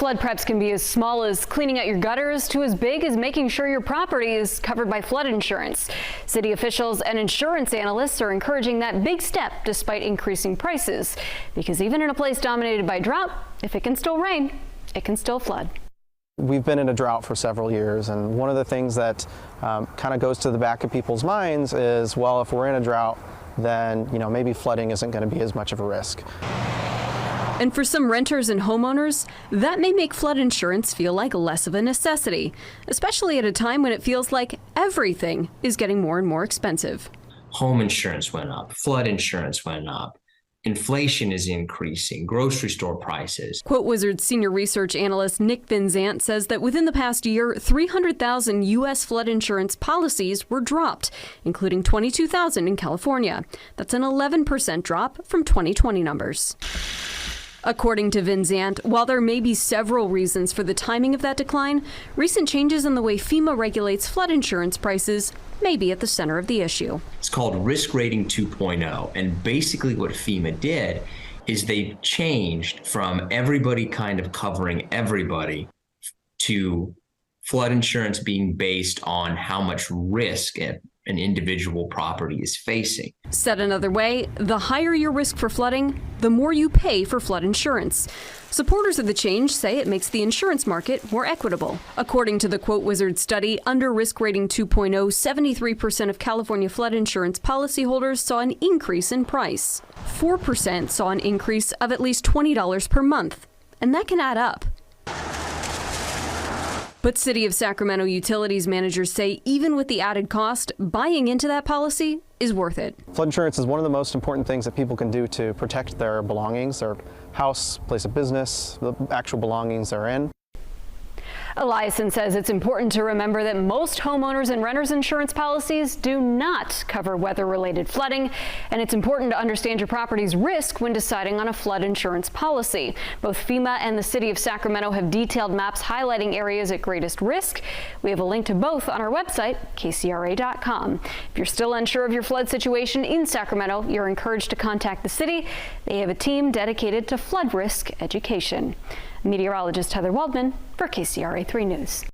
Flood preps can be as small as cleaning out your gutters to as big as making sure your property is covered by flood insurance. City officials and insurance analysts are encouraging that big step despite increasing prices, because even in a place dominated by drought, if it can still rain, it can still flood. We've been in a drought for several years, and one of the things that kind of goes to the back of people's minds is, well, if we're in a drought, then maybe flooding isn't going to be as much of a risk. And for some renters and homeowners, that may make flood insurance feel like less of a necessity, especially at a time when it feels like everything is getting more and more expensive. Home insurance went up, flood insurance went up. Inflation is increasing, grocery store prices. QuoteWizard's senior research analyst Nick Vinzant says that within the past year, 300,000 U.S. flood insurance policies were dropped, including 22,000 in California. That's an 11% drop from 2020 numbers. According to Vinzant, while there may be several reasons for the timing of that decline, recent changes in the way FEMA regulates flood insurance prices may be at the center of the issue. It's called Risk Rating 2.0, and basically what FEMA did is they changed from everybody kind of covering everybody to flood insurance being based on how much risk an individual property is facing. Said another way, the higher your risk for flooding, the more you pay for flood insurance. Supporters of the change say it makes the insurance market more equitable. According to the QuoteWizard study, under Risk Rating 2.0, 73% of California flood insurance policyholders saw an increase in price. 4% saw an increase of at least $20 per month, and that can add up. But City of Sacramento utilities managers say even with the added cost, buying into that policy is worth it. Flood insurance is one of the most important things that people can do to protect their belongings, their house, place of business, the actual belongings they're in. Eliason says it's important to remember that most homeowners and renters insurance policies do not cover weather-related flooding, and it's important to understand your property's risk when deciding on a flood insurance policy. Both FEMA and the City of Sacramento have detailed maps highlighting areas at greatest risk. We have a link to both on our website, kcra.com. If you're still unsure of your flood situation in Sacramento, you're encouraged to contact the city. They have a team dedicated to flood risk education. Meteorologist Heather Waldman for KCRA 3 News.